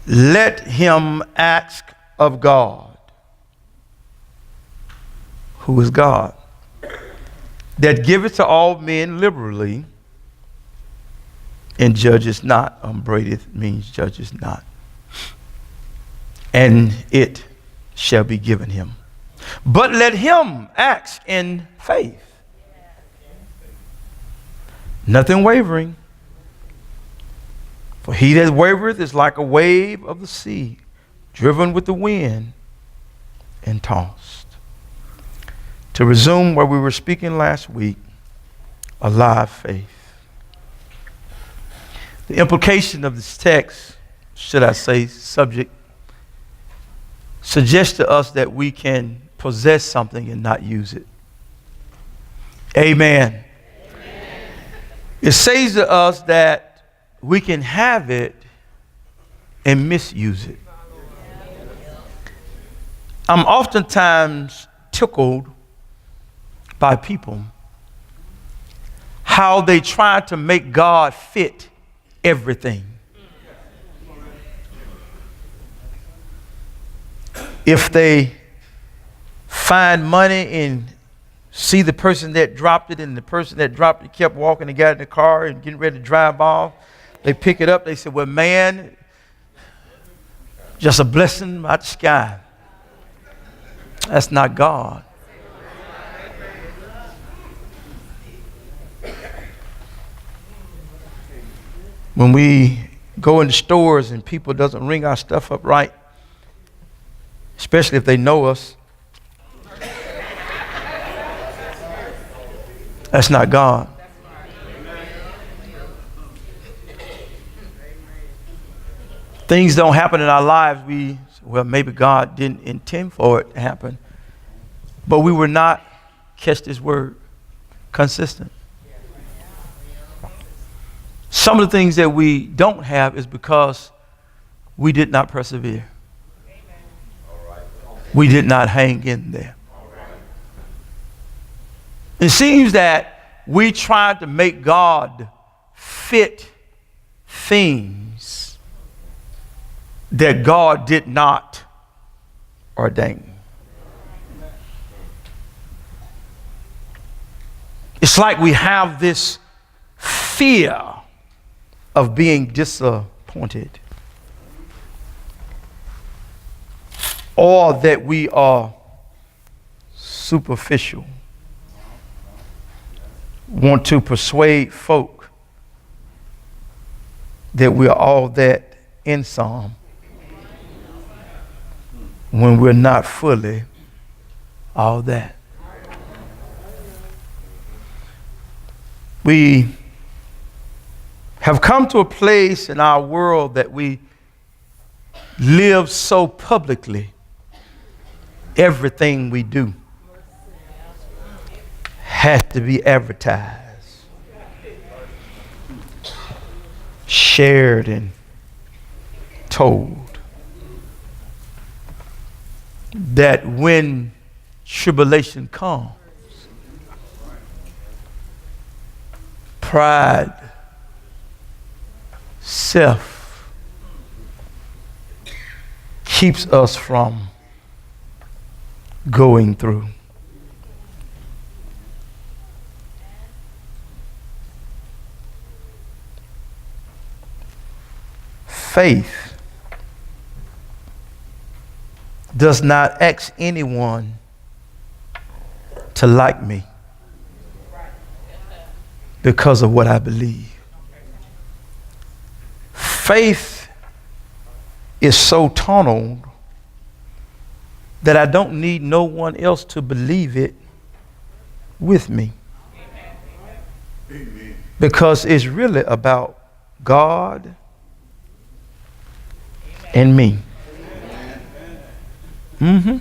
let him ask of God, who is God, that giveth to all men liberally, and judges not. Upbraideth means judges not. And it shall be given him. But let him ask in faith. Nothing wavering. For he that wavereth is like a wave of the sea, driven with the wind and tossed. To resume where we were speaking last week, alive faith. The implication of this text, should I say subject, suggests to us that we can possess something and not use it. Amen. Amen. It says to us that we can have it and misuse it. I'm oftentimes tickled by people how they try to make God fit everything. If they find money and see the person that dropped it, and the person that dropped it kept walking and got in the car and getting ready to drive off, they pick it up, they say, well, man, just a blessing out the sky. That's not God. When we go into stores and people doesn't ring our stuff up right, especially if they know us, that's not God. Things don't happen in our lives. Maybe God didn't intend for it to happen, but we were not, catch this word, consistent. Some of the things that we don't have is because we did not persevere. We did not hang in there. It seems that we tried to make God fit things that God did not ordain. It's like we have this fear of being disappointed, or that we are superficial, want to persuade folk that we're all that in some, when we're not fully all that. We have come to a place in our world that we live so publicly. Everything we do has to be advertised, shared, and told. That when tribulation comes, pride, self keeps us from going through. Faith does not ask anyone to like me because of what I believe. Faith is so tunneled that I don't need no one else to believe it with me. Amen. Because it's really about God and me. Mm-hmm.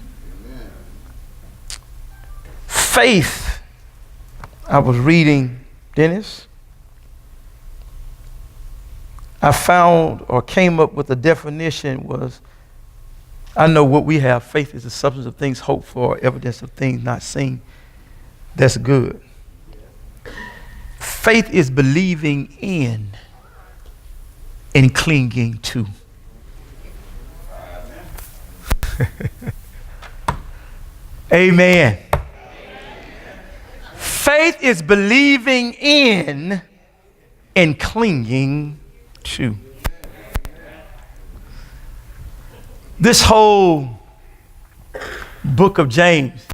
Faith, I was reading, Dennis, I found or came up with a definition was, I know what we have. Faith is the substance of things hoped for, evidence of things not seen. That's good. Faith is believing in and clinging to. Amen. Faith is believing in and clinging to. This whole book of James,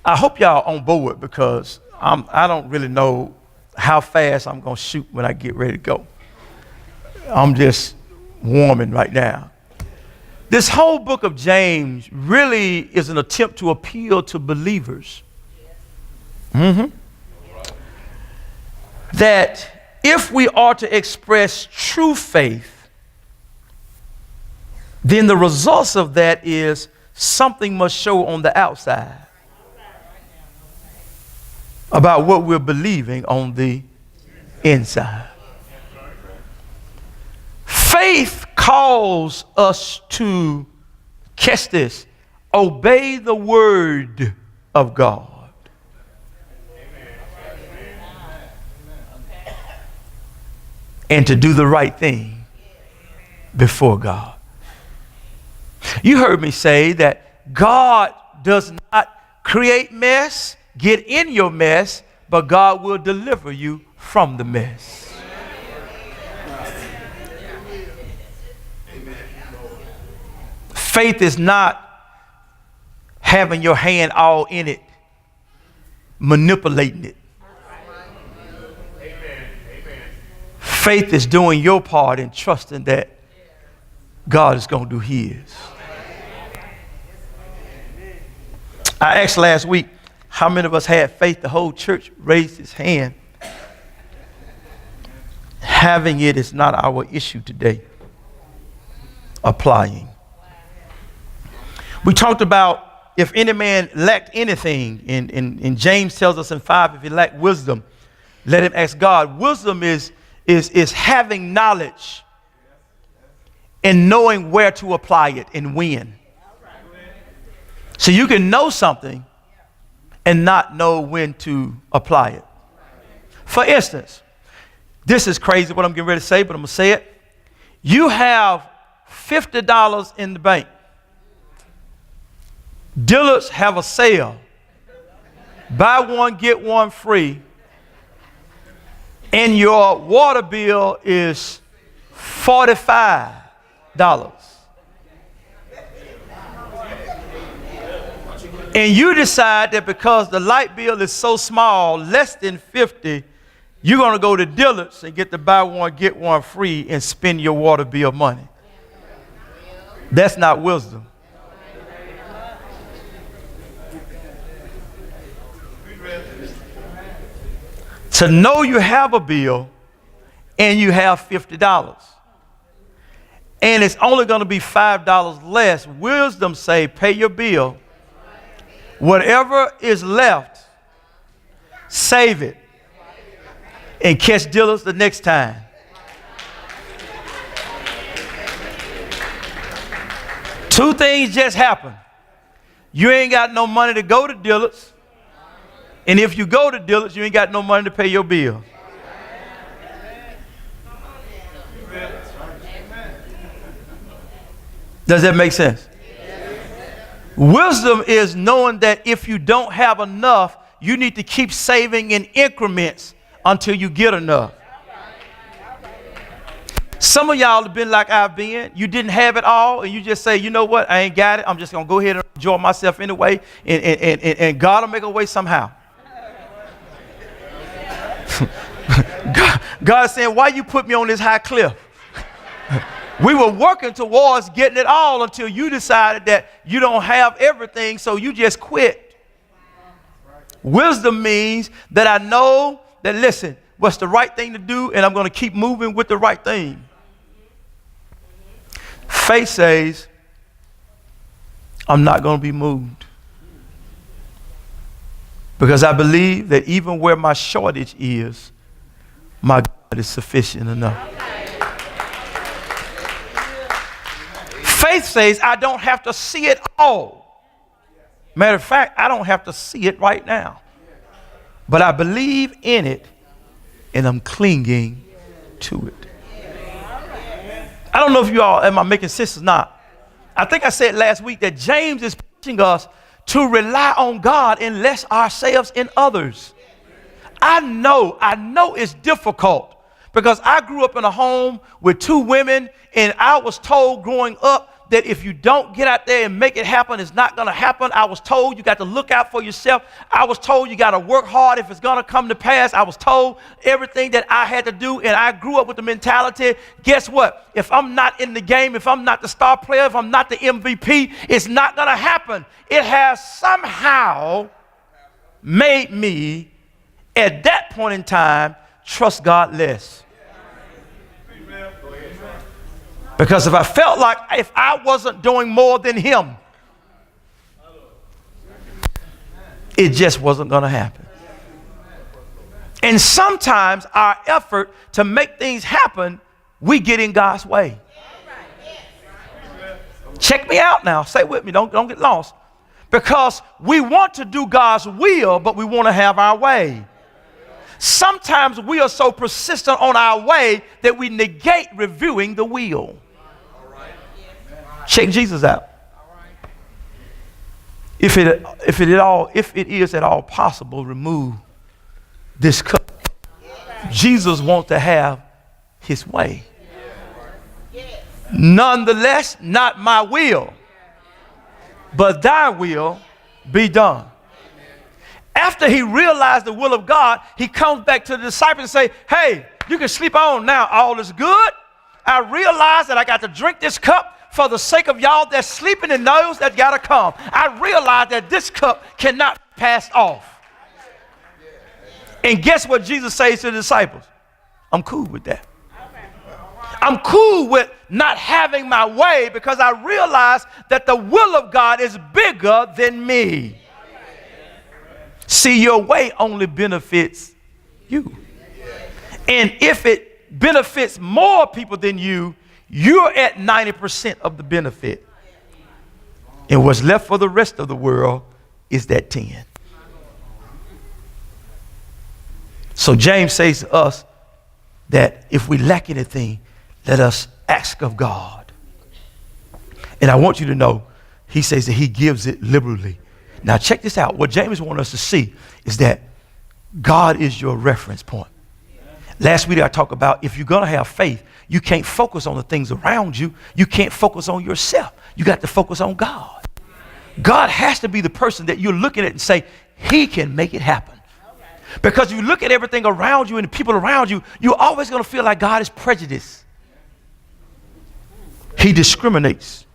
I hope y'all on board, because I don't really know how fast I'm going to shoot when I get ready to go. I'm just warming right now. This whole book of James really is an attempt to appeal to believers. That if we are to express true faith, then the results of that is something must show on the outside about what we're believing on the inside. Faith calls us to, catch this, obey the word of God. And to do the right thing before God. You heard me say that God does not create mess, get in your mess, but God will deliver you from the mess. Faith is not having your hand all in it, manipulating it. Faith is doing your part and trusting that God is going to do his. I asked last week, how many of us had faith? The whole church raised his hand. Having it is not our issue today. Applying. We talked about if any man lacked anything, and James tells us in 5, if he lacked wisdom, let him ask God. Wisdom is having knowledge and knowing where to apply it and when. So you can know something and not know when to apply it. For instance, this is crazy what I'm getting ready to say, but I'm going to say it. You have $50 in the bank. Dealers have a sale. Buy one, get one free. And your water bill is $45. And you decide that because the light bill is so small, less than 50, you're going to go to Dillard's and get the buy one, get one free and spend your water bill money. That's not wisdom. To know you have a bill and you have $50 and it's only going to be $5 less, wisdom say pay your bill. Whatever is left, save it and catch dealers the next time. Two things just happened. You ain't got no money to go to dealers. And if you go to dealers, you ain't got no money to pay your bill. Does that make sense? Wisdom is knowing that if you don't have enough, you need to keep saving in increments until you get enough. Some of y'all have been like I've been. You didn't have it all, and you just say, you know what, I ain't got it. I'm just going to go ahead and enjoy myself anyway, and God will make a way somehow. God's saying, why you put me on this high cliff? We were working towards getting it all until you decided that you don't have everything, so you just quit. Wisdom means that I know that, listen, what's the right thing to do, and I'm going to keep moving with the right thing. Faith says, I'm not going to be moved. Because I believe that even where my shortage is, my God is sufficient enough. Faith says I don't have to see it all. Matter of fact, I don't have to see it right now. But I believe in it and I'm clinging to it. I don't know if you all, am I making sense or not? I think I said last week that James is pushing us to rely on God and less ourselves in others. I know it's difficult because I grew up in a home with 2 women, and I was told growing up that if you don't get out there and make it happen, it's not going to happen. I was told you got to look out for yourself. I was told you got to work hard if it's going to come to pass. I was told everything that I had to do, and I grew up with the mentality, guess what? If I'm not in the game, if I'm not the star player, if I'm not the MVP, it's not going to happen. It has somehow made me, at that point in time, trust God less. Because if I felt like if I wasn't doing more than him, it just wasn't going to happen. And sometimes our effort to make things happen, we get in God's way. Check me out now. Stay with me. Don't get lost. Because we want to do God's will, but we want to have our way. Sometimes we are so persistent on our way that we negate reviewing the will. Check Jesus out. If it is at all possible, remove this cup. Jesus wants to have his way. Nonetheless, not my will, but thy will be done. After he realized the will of God, he comes back to the disciples and say, hey, you can sleep on now. All is good. I realize that I got to drink this cup for the sake of y'all that's sleeping and those that got to come. I realize that this cup cannot pass off. And guess what Jesus says to the disciples? I'm cool with that. I'm cool with not having my way because I realize that the will of God is bigger than me. See, your way only benefits you. And if it benefits more people than you, you're at 90% of the benefit. And what's left for the rest of the world is that 10. So James says to us that if we lack anything, let us ask of God. And I want you to know, he says that he gives it liberally. Now check this out. What James wants us to see is that God is your reference point. Last week I talked about if you're going to have faith, you can't focus on the things around you. You can't focus on yourself. You got to focus on God. God has to be the person that you're looking at and say, he can make it happen. Because you look at everything around you and the people around you, you're always going to feel like God is prejudiced. He discriminates.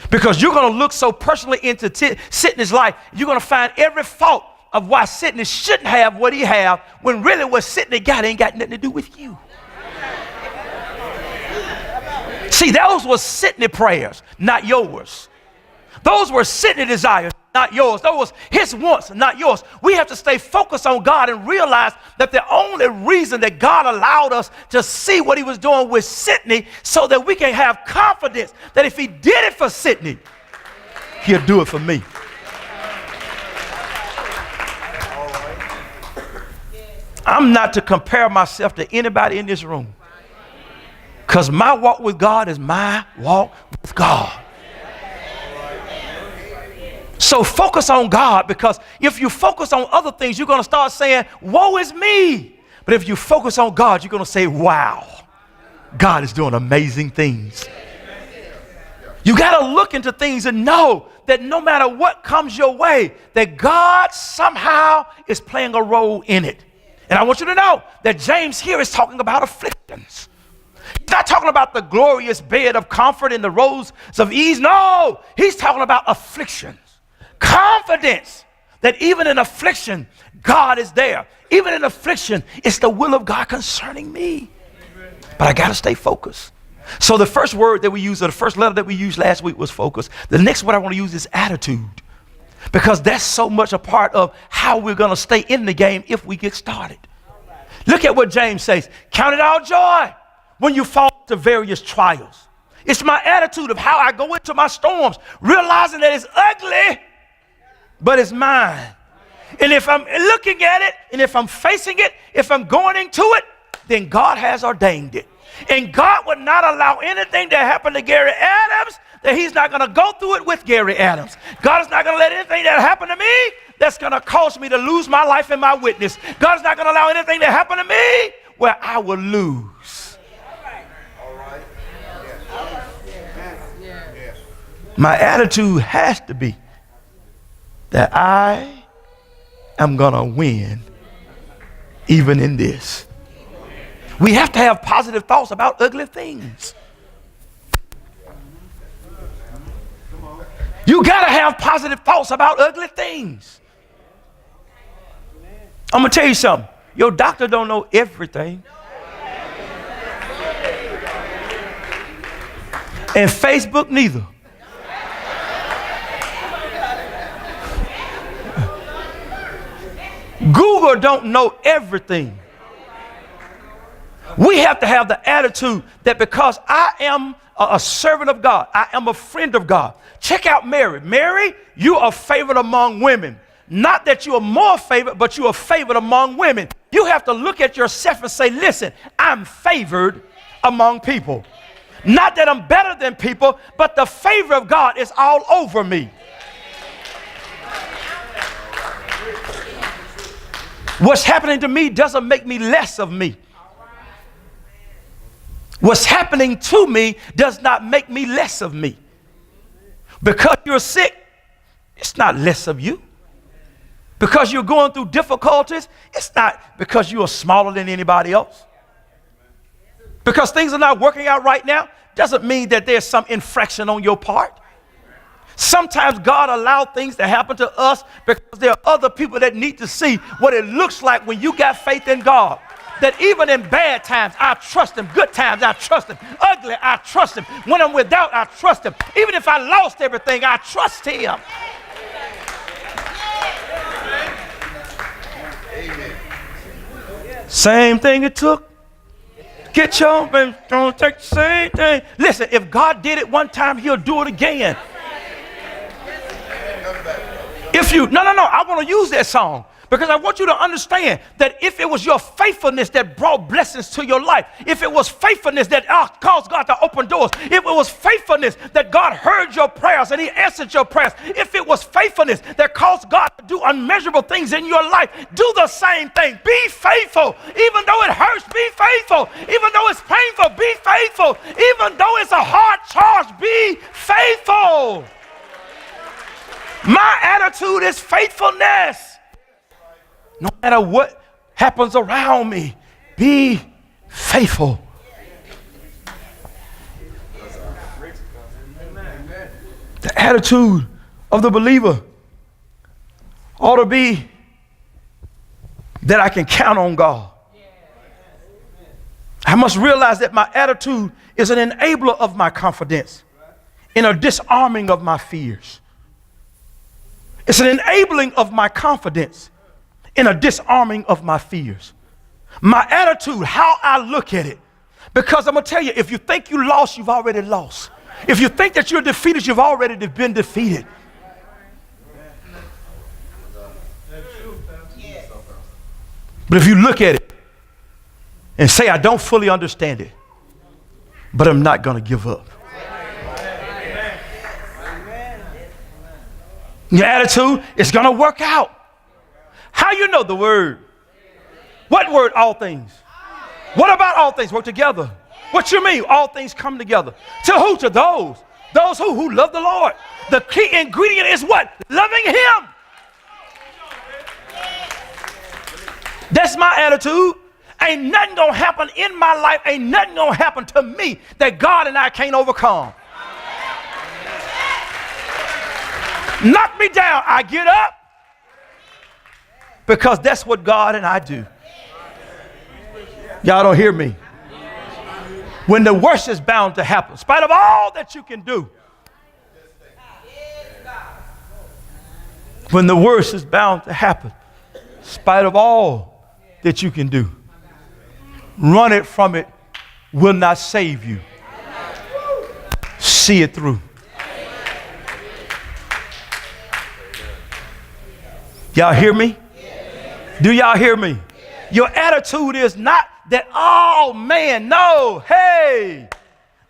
Because you're going to look so personally into Sidney's life, you're going to find every fault of why Sidney shouldn't have what he have, when really what Sidney got ain't got nothing to do with you. See, those were Sidney prayers, not yours. Those were Sidney desires, not yours. Those were his wants, not yours. We have to stay focused on God and realize that the only reason that God allowed us to see what he was doing with Sidney so that we can have confidence that if he did it for Sidney, he'll do it for me. I'm not to compare myself to anybody in this room, because my walk with God is my walk with God. So focus on God, because if you focus on other things, you're going to start saying, woe is me. But if you focus on God, you're going to say, wow, God is doing amazing things. You got to look into things and know that no matter what comes your way, that God somehow is playing a role in it. And I want you to know that James here is talking about afflictions. He's not talking about the glorious bed of comfort and the rose of ease. No, he's talking about afflictions. Confidence that even in affliction, God is there. Even in affliction, it's the will of God concerning me. But I got to stay focused. So the first word that we used, or the first letter that we used last week was focus. The next word I want to use is attitude, because that's so much a part of how we're going to stay in the game if we get started. Look at what James says. Count it all joy when you fall into various trials. It's my attitude of how I go into my storms, realizing that it's ugly, but it's mine. And if I'm looking at it, and if I'm facing it, if I'm going into it, then God has ordained it. And God would not allow anything that happened to Gary Adams that he's not going to go through it with Gary Adams. God is not going to let anything that happened to me that's going to cause me to lose my life and my witness. God is not going to allow anything that happened to me where I will lose. My attitude has to be that I am going to win even in this. We have to have positive thoughts about ugly things. You got to have positive thoughts about ugly things. I'm going to tell you something. Your doctor don't know everything. And Facebook neither. Google don't know everything. We have to have the attitude that because I am a servant of God, I am a friend of God. Check out Mary. Mary, you are favored among women. Not that you are more favored, but you are favored among women. You have to look at yourself and say, listen, I'm favored among people. Not that I'm better than people, but the favor of God is all over me. What's happening to me doesn't make me less of me. What's happening to me does not make me less of me. Because you're sick, it's not less of you. Because you're going through difficulties, it's not because you are smaller than anybody else. Because things are not working out right now, doesn't mean that there's some infraction on your part. Sometimes God allows things to happen to us because there are other people that need to see what it looks like when you got faith in God. That even in bad times, I trust him. Good times, I trust him. Ugly, I trust him. When I'm without, I trust him. Even if I lost everything, I trust him. Same thing it took. Get your baby, don't take the same thing. Listen, if God did it one time, he'll do it again. If you, no, I want to use that song because I want you to understand that if it was your faithfulness that brought blessings to your life, if it was faithfulness that caused God to open doors, if it was faithfulness that God heard your prayers and he answered your prayers, if it was faithfulness that caused God to do unmeasurable things in your life, do the same thing. Be faithful. Even though it hurts, be faithful. Even though it's painful, be faithful. Even though it's a hard charge, be faithful. My attitude is faithfulness. No matter what happens around me, be faithful. The attitude of the believer ought to be that I can count on God. I must realize that my attitude is an enabler of my confidence and a disarming of my fears. It's an enabling of my confidence and a disarming of my fears. My attitude, how I look at it. Because I'm going to tell you, if you think you lost, you've already lost. If you think that you're defeated, you've already been defeated. But if you look at it and say, I don't fully understand it, but I'm not going to give up. Your attitude is going to work out. How you know the word? What word? All things. What about all things work together? What you mean? All things come together. To who? To those. Those who love the Lord. The key ingredient is what? Loving him. That's my attitude. Ain't nothing going to happen in my life. Ain't nothing going to happen to me that God and I can't overcome. Knock me down, I get up, because that's what God and I do. Y'all don't hear me. When the worst is bound to happen, in spite of all that you can do, when the worst is bound to happen, in spite of all that you can do, running from it will not save you. See it through. Y'all hear me? Do y'all hear me? Your attitude is not that, oh man, no, hey.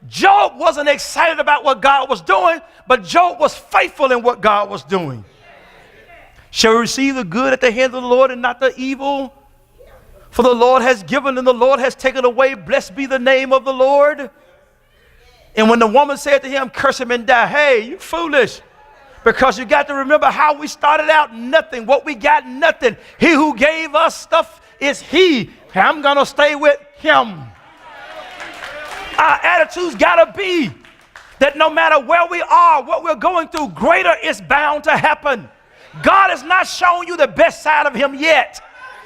Job wasn't excited about what God was doing, but Job was faithful in what God was doing. Shall we receive the good at the hand of the Lord and not the evil? For the Lord has given and the Lord has taken away. Blessed be the name of the Lord. And when the woman said to him, curse him and die, hey, you foolish. Because you got to remember how we started out, nothing. What we got, nothing. He who gave us stuff is he. I'm going to stay with him. Our attitudes got to be that no matter where we are, what we're going through, greater is bound to happen. God has not shown you the best side of him yet.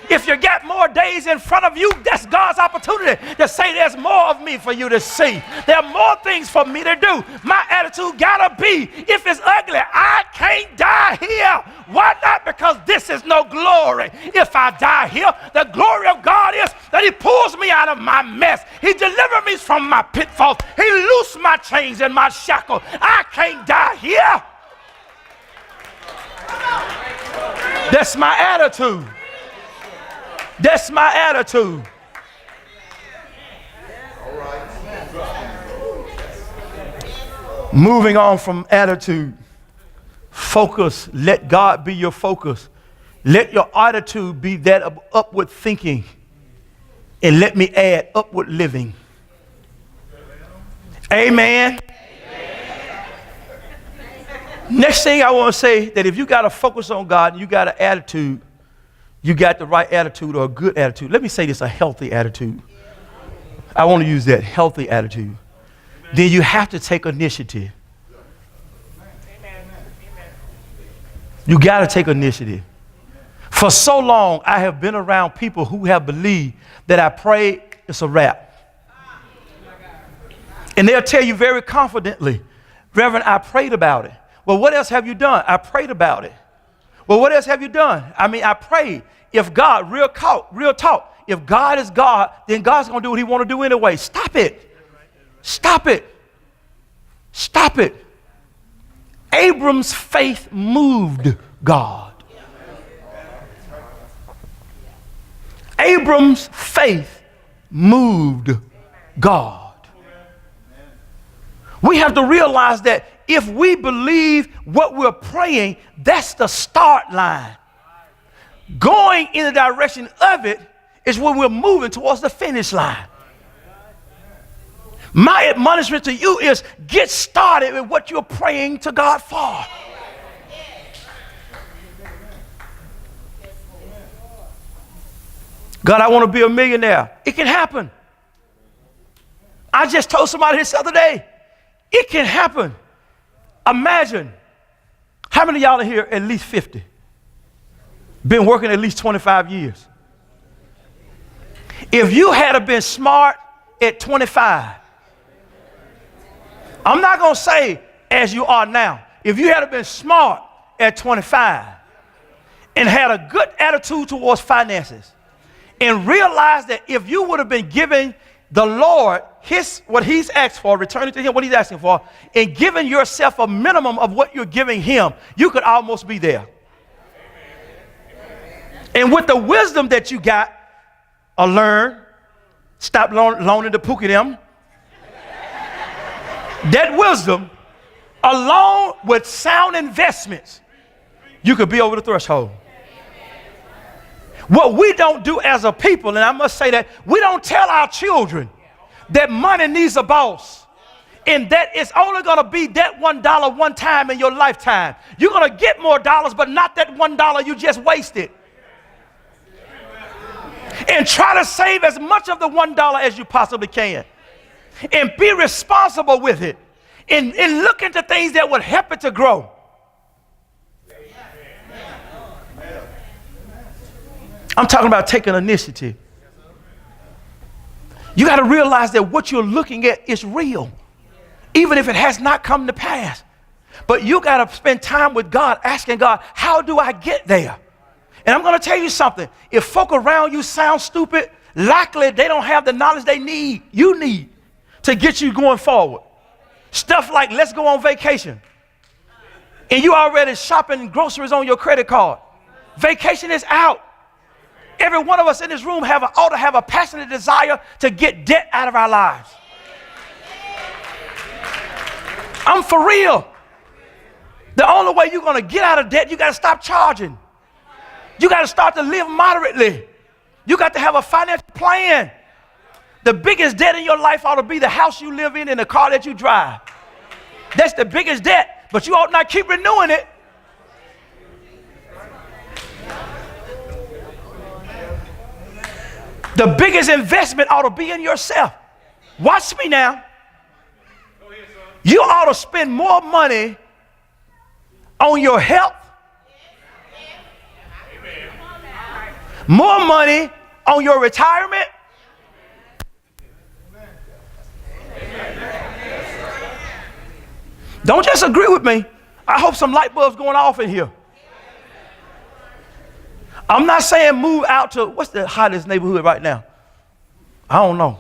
If you got more days in front of you, that's God's opportunity to say there's more of me for you to see. There are more things for me to do. My attitude gotta be, if it's ugly, I can't die here. Why not? Because this is no glory. If I die here, the glory of God is that he pulls me out of my mess. He delivers me from my pitfalls. He loosed my chains and my shackles. I can't die here. That's my attitude. That's my attitude. Moving on from attitude, focus. Let God be your focus. Let your attitude be that of upward thinking. And let me add upward living. Amen. Next thing I want to say, that if you got to focus on God and you got an attitude, you got the right attitude or a good attitude. Let me say this, a healthy attitude. I want to use that, healthy attitude. Then you have to take initiative. You got to take initiative. For so long, I have been around people who have believed that I prayed, it's a wrap. And they'll tell you very confidently, Reverend, I prayed about it. Well, what else have you done? I prayed about it. Well, what else have you done? I mean, I prayed. If God, real talk, if God is God, then God's going to do what he want to do anyway. Stop it. Stop it. Stop it. Abram's faith moved God. Abram's faith moved God. We have to realize that if we believe what we're praying, that's the start line. Going in the direction of it is when we're moving towards the finish line. My admonishment to you is get started with what you're praying to God for. God, I want to be a millionaire. It can happen. I just told somebody this the other day. It can happen. Imagine, how many of y'all are here at least 50? Been working at least 25 years. If you had been smart at 25, I'm not going to say as you are now. If you had been smart at 25 and had a good attitude towards finances and realized that if you would have been giving the Lord what he's asked for, returning to him what he's asking for, and giving yourself a minimum of what you're giving him, you could almost be there. And with the wisdom that you got, learn, stop loaning the pookie them. That wisdom, along with sound investments, you could be over the threshold. What we don't do as a people, and I must say that, we don't tell our children that money needs a boss. And that it's only going to be that $1 one time in your lifetime. You're going to get more dollars, but not that $1 you just wasted. And try to save as much of the $1 as you possibly can. And be responsible with it. And look into things that would help it to grow. I'm talking about taking initiative. You got to realize that what you're looking at is real, even if it has not come to pass. But you got to spend time with God, asking God, how do I get there? And I'm going to tell you something. If folk around you sound stupid, likely they don't have the knowledge you need to get you going forward. Stuff like, let's go on vacation. And you already shopping groceries on your credit card. Vacation is out. Every one of us in this room ought to have a passionate desire to get debt out of our lives. I'm for real. The only way you're going to get out of debt, you got to stop charging. You got to start to live moderately. You got to have a financial plan. The biggest debt in your life ought to be the house you live in and the car that you drive. That's the biggest debt, but you ought not keep renewing it. The biggest investment ought to be in yourself. Watch me now. You ought to spend more money on your health, more money on your retirement, don't just agree with me. I hope some light bulbs going off in here. I'm not saying move out to, what's the hottest neighborhood right now? I don't know.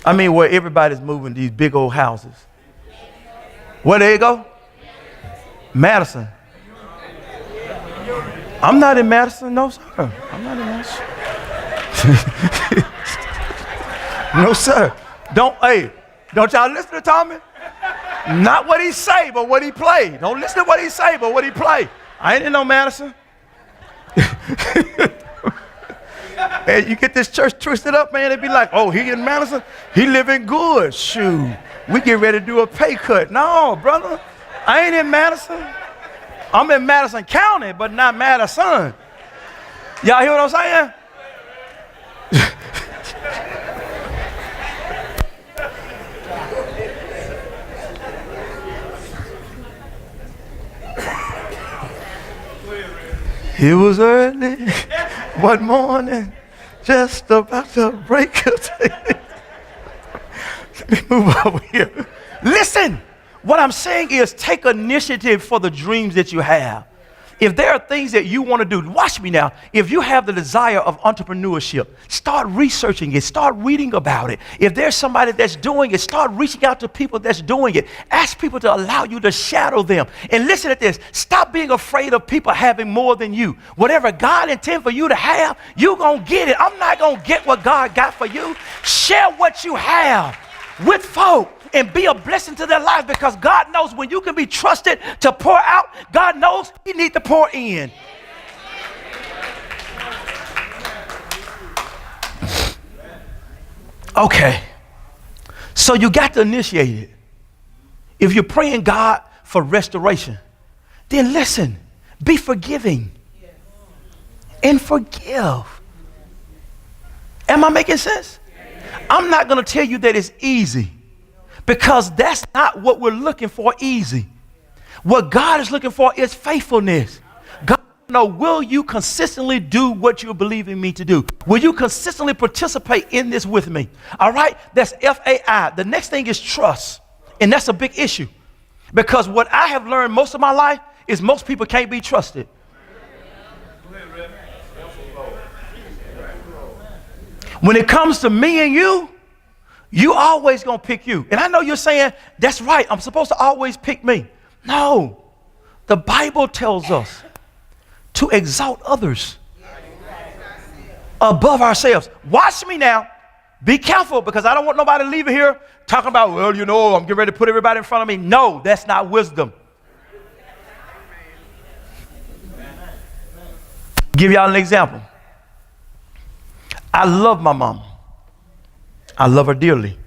I mean, where everybody's moving, these big old houses. Where they go? Madison. I'm not in Madison, no sir. I'm not in Madison. No sir. Don't y'all listen to Tommy? Not what he say, but what he play. Don't listen to what he say, but what he play. I ain't in no Madison. And you get this church twisted up, man. They be like, oh, he in Madison? He living good. Shoot. We get ready to do a pay cut. No, brother. I ain't in Madison. I'm in Madison County, but not Madison. Y'all hear what I'm saying? It was early one morning, just about to break up. Let me move over here. Listen, what I'm saying is take initiative for the dreams that you have. If there are things that you want to do, watch me now. If you have the desire of entrepreneurship, start researching it. Start reading about it. If there's somebody that's doing it, start reaching out to people that's doing it. Ask people to allow you to shadow them. And listen to this. Stop being afraid of people having more than you. Whatever God intends for you to have, you're going to get it. I'm not going to get what God got for you. Share what you have with folk and be a blessing to their lives, because God knows when you can be trusted to pour out, God knows you need to pour in. Okay, so you got to initiate it. If you're praying God for restoration, then listen, be forgiving and forgive. Am I making sense? I'm not going to tell you that it's easy, because that's not what we're looking for, easy. What God is looking for is faithfulness. God knows, will you consistently do what you're believing me to do? Will you consistently participate in this with me? All right, that's FAI. The next thing is trust, and that's a big issue, because what I have learned most of my life is most people can't be trusted. When it comes to me and you always gonna pick you. And I know you're saying, that's right, I'm supposed to always pick me. No, the Bible tells us to exalt others above ourselves. Watch me now. Be careful, because I don't want nobody leaving here talking about, well, you know, I'm getting ready to put everybody in front of me. No, that's not wisdom. Give y'all an example. I love my mama. I love her dearly.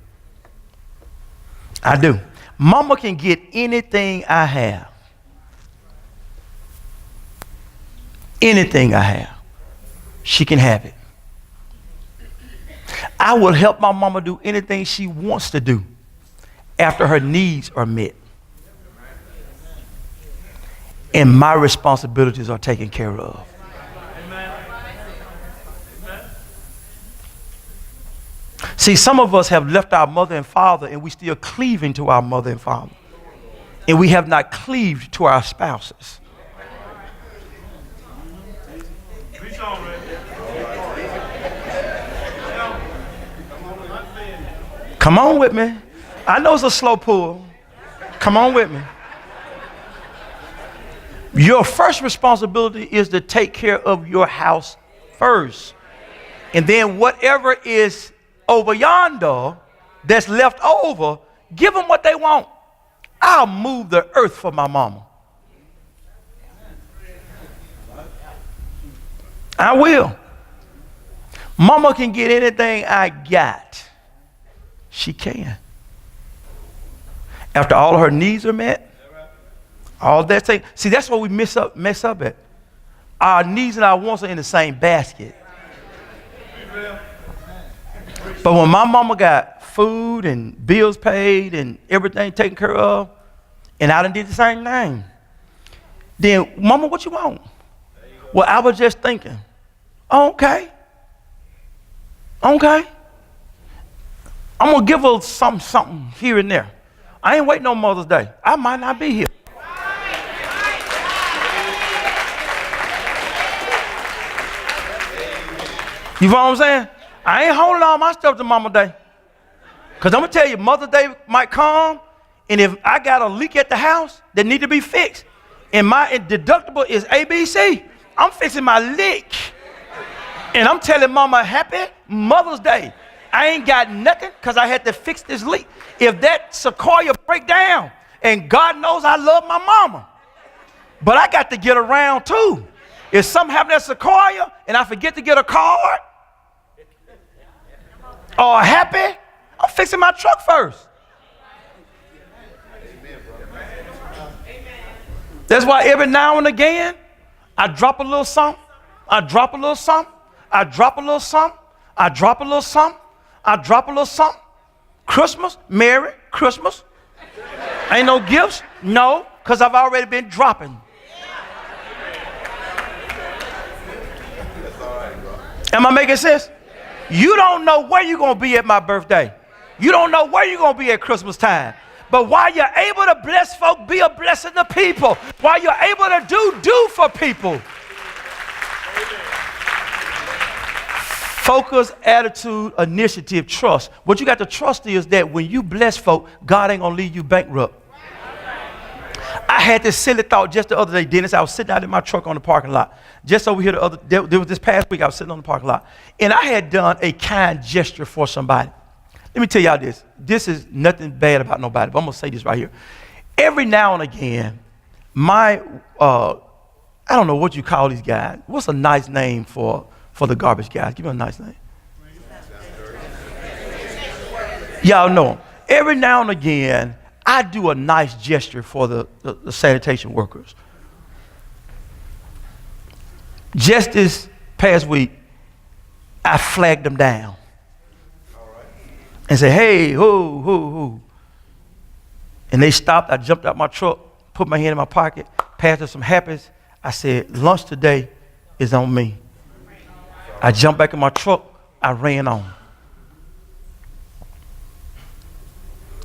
I do. Mama can get anything I have. Anything I have. She can have it. I will help my mama do anything she wants to do after her needs are met and my responsibilities are taken care of. See, some of us have left our mother and father, and we still cleaving to our mother and father. And we have not cleaved to our spouses. Come on with me. I know it's a slow pull. Come on with me. Your first responsibility is to take care of your house first. And then whatever is over yonder that's left over, give them what they want. I'll move the earth for my mama. I will. Mama can get anything I got. She can. After all her needs are met, all that thing. See, that's what we mess up at. Our needs and our wants are in the same basket. But when my mama got food and bills paid and everything taken care of, and I done did the same thing, then, mama, what you want? Well, I was just thinking, okay. I'm going to give her something here and there. I ain't waiting on Mother's Day. I might not be here. You know what I'm saying? I ain't holding all my stuff to Mama Day. Because I'm going to tell you, Mother's Day might come, and if I got a leak at the house that need to be fixed, and my deductible is ABC, I'm fixing my leak. And I'm telling Mama, happy Mother's Day. I ain't got nothing because I had to fix this leak. If that Sequoia break down, and God knows I love my mama, but I got to get around too. If something happened at Sequoia and I forget to get a card or happy, I'm fixing my truck first. That's why every now and again, I drop a little something, I drop a little something, I drop a little something, I drop a little something, I drop a little something. Christmas, Merry Christmas. Ain't no gifts? No, because I've already been dropping. Am I making sense? You don't know where you're going to be at my birthday. You don't know where you're going to be at Christmas time. But while you're able to bless folk, be a blessing to people. While you're able to do for people. Focus, attitude, initiative, trust. What you got to trust is that when you bless folk, God ain't going to leave you bankrupt. I had this silly thought just the other day, Dennis. I was sitting out in my truck on the parking lot. Just over here there was this past week, I was sitting on the parking lot. And I had done a kind gesture for somebody. Let me tell y'all this. This is nothing bad about nobody, but I'm going to say this right here. Every now and again, I don't know what you call these guys. What's a nice name for the garbage guys? Give me a nice name. Y'all know them. Every now and again, I do a nice gesture for the sanitation workers. Just this past week, I flagged them down. And said, hey, who. And they stopped. I jumped out my truck, put my hand in my pocket, passed them some happies. I said, lunch today is on me. I jumped back in my truck. I ran on.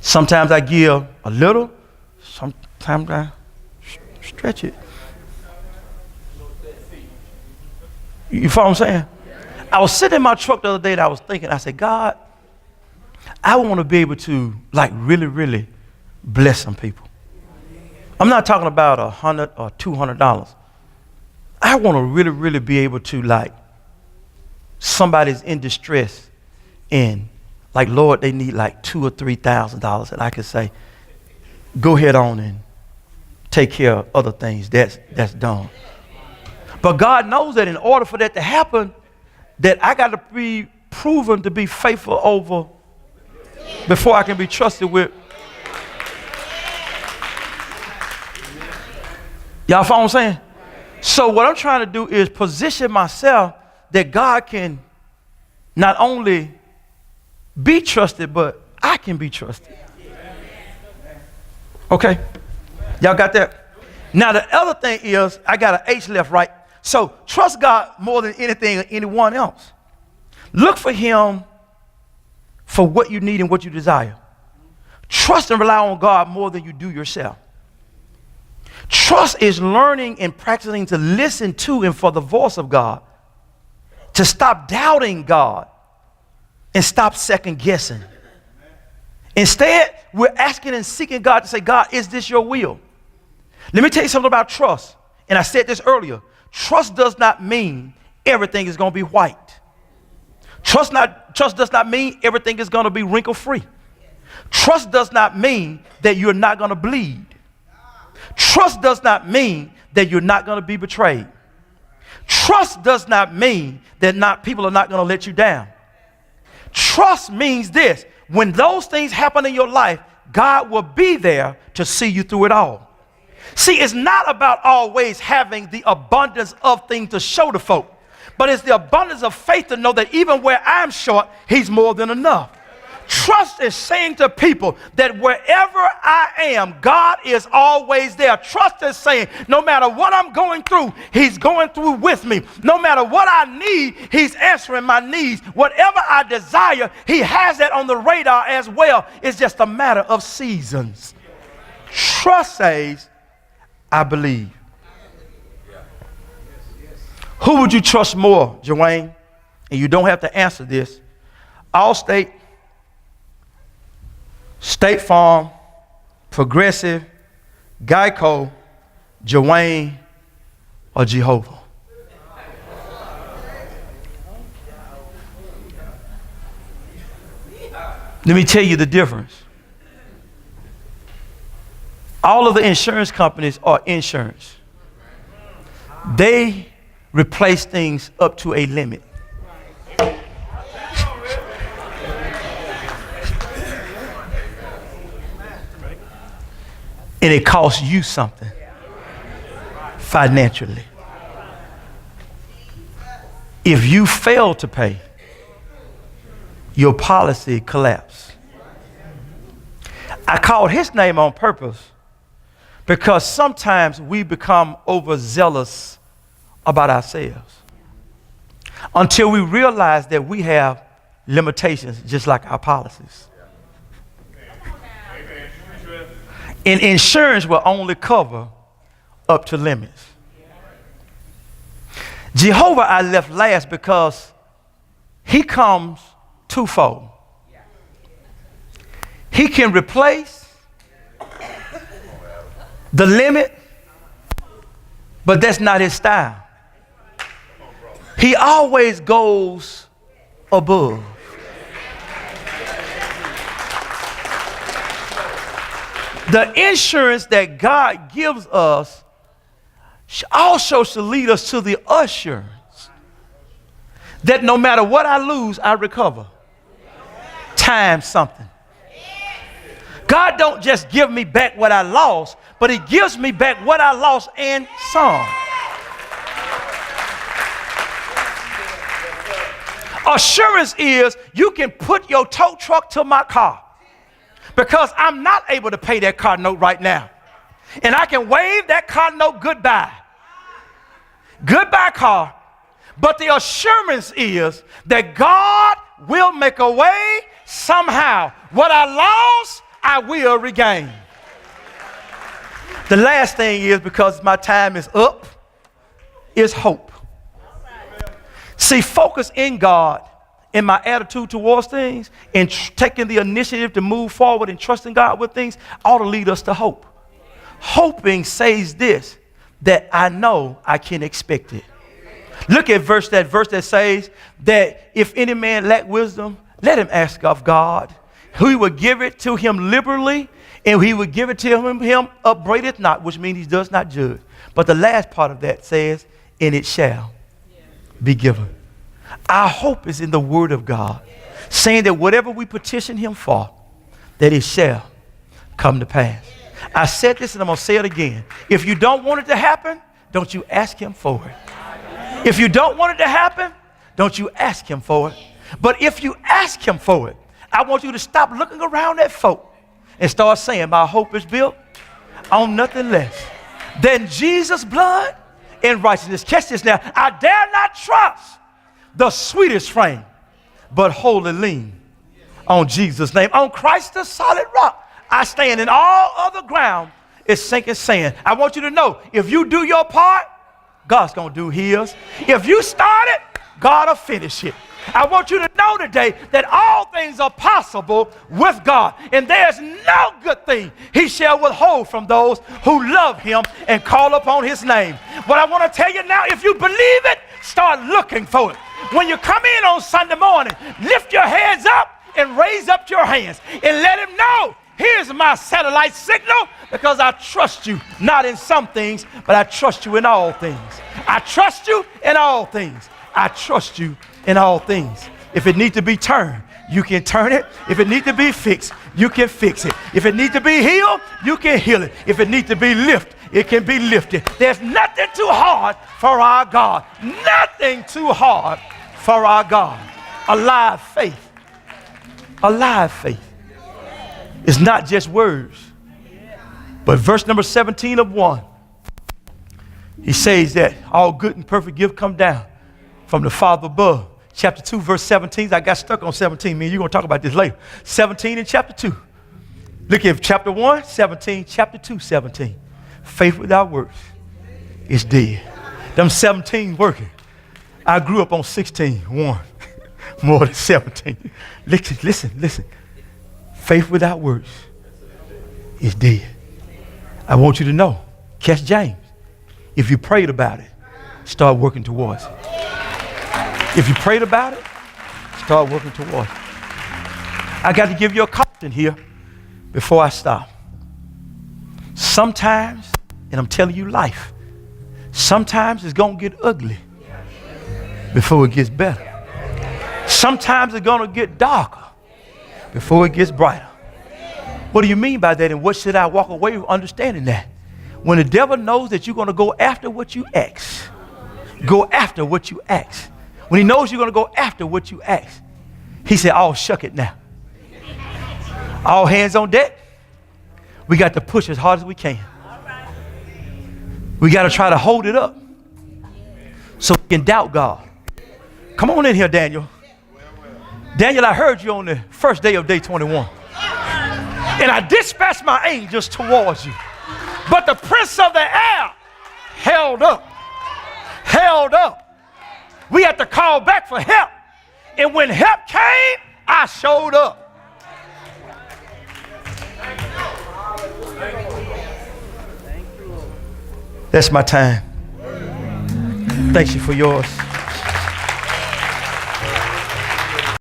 Sometimes I give a little. Sometimes I stretch it. You follow what I'm saying? I was sitting in my truck the other day and I was thinking, I said, God, I want to be able to really, really bless some people. I'm not talking about $100 or $200. I want to really, really be able to somebody's in distress and Lord, they need $2,000 or $3,000, and I can say, go ahead on and take care of other things that's done. But God knows that in order for that to happen, that I got to be proven to be faithful over before I can be trusted with. Y'all follow what I'm saying? So what I'm trying to do is position myself that God can not only be trusted, but I can be trusted. Okay? Y'all got that? Now the other thing is, I got an H left, right? So trust God more than anything or anyone else. Look for him for what you need and what you desire. Trust and rely on God more than you do yourself. Trust is learning and practicing to listen to and for the voice of God. To stop doubting God and stop second guessing. Instead, we're asking and seeking God to say, God, is this your will? Let me tell you something about trust. And I said this earlier. Trust does not mean everything is going to be white. Trust does not mean everything is going to be wrinkle-free. Trust does not mean that you're not going to bleed. Trust does not mean that you're not going to be betrayed. Trust does not mean that people are not going to let you down. Trust means this: when those things happen in your life, God will be there to see you through it all. See, it's not about always having the abundance of things to show to folk, but it's the abundance of faith to know that even where I'm short, he's more than enough. Trust is saying to people that wherever I am, God is always there. Trust is saying no matter what I'm going through, he's going through with me. No matter what I need, he's answering my needs. Whatever I desire, he has that on the radar as well. It's just a matter of seasons. Trust says, I believe. Who would you trust more, Joanne? And you don't have to answer this. Allstate, State Farm, Progressive, Geico, Joanne, or Jehovah? Let me tell you the difference. All of the insurance companies are insurance. They replace things up to a limit. And it costs you something financially. If you fail to pay, your policy collapses. I called his name on purpose because sometimes we become overzealous about ourselves until we realize that we have limitations just like our policies. And insurance will only cover up to limits. Jehovah I left last because he comes twofold. He can replace the limit, but that's not his style. He always goes above. The insurance that God gives us also should lead us to the assurance that no matter what I lose, I recover. Times something. God don't just give me back what I lost, but he gives me back what I lost and some. Assurance is you can put your tow truck to my car, because I'm not able to pay that car note right now. And I can wave that car note goodbye. Goodbye, car. But the assurance is that God will make a way somehow. What I lost, I will regain. The last thing is, because my time is up, is hope. See, focus in God in my attitude towards things and taking the initiative to move forward and trusting God with things ought to lead us to hope. Hoping says this, that I know I can expect it. Look at that verse that says that if any man lack wisdom, let him ask of God. He will give it to him liberally, and he will give it to him upbraideth not, which means he does not judge. But the last part of that says, and it shall be given. Our hope is in the word of God, saying that whatever we petition him for, that it shall come to pass. I said this and I'm going to say it again. If you don't want it to happen, don't you ask him for it. If you don't want it to happen, don't you ask him for it. But if you ask him for it, I want you to stop looking around at folk and start saying, my hope is built on nothing less than Jesus' blood and righteousness. Catch this now. I dare not trust the sweetest frame, but wholly lean on Jesus' name. On Christ the solid rock I stand, and all other ground is sinking sand. I want you to know, if you do your part, God's going to do his. If you start it, God will finish it. I want you to know today that all things are possible with God, and there's no good thing he shall withhold from those who love him and call upon his name. What I want to tell you now, if you believe it, start looking for it. When you come in on Sunday morning, lift your heads up and raise up your hands and let him know, here's my satellite signal, because I trust you, not in some things, but I trust you in all things. I trust you in all things. I trust you in all things. If it needs to be turned, you can turn it. If it needs to be fixed, you can fix it. If it needs to be healed, you can heal it. If it needs to be lifted, it can be lifted. There's nothing too hard for our God. Nothing too hard for our God. Alive faith. Alive faith. It's not just words. But verse number 17 of 1, he says that all good and perfect gift come down from the Father above. Chapter 2, verse 17. I got stuck on 17. Man, you're going to talk about this later. 17 in chapter 2. Look at chapter 1, 17. Chapter 2, 17. Faith without works is dead. Them 17 working. I grew up on 16, 1. More than 17. Listen. Faith without works is dead. I want you to know, catch James. If you prayed about it, start working towards it. If you prayed about it, start working towards it. I got to give you a caution here before I stop. Sometimes, and I'm telling you life, sometimes it's going to get ugly before it gets better. Sometimes it's going to get darker before it gets brighter. What do you mean by that, and what should I walk away with understanding that? When the devil knows that you're going to go after what you ask, go after what you ask. When he knows you're going to go after what you ask, he said, oh, shuck it now. All hands on deck. We got to push as hard as we can. We got to try to hold it up so we can doubt God. Come on in here, Daniel. Daniel, I heard you on the first day of day 21. And I dispatched my angels towards you. But the prince of the air held up. We had to call back for help. And when help came, I showed up. That's my time. Thank you for yours.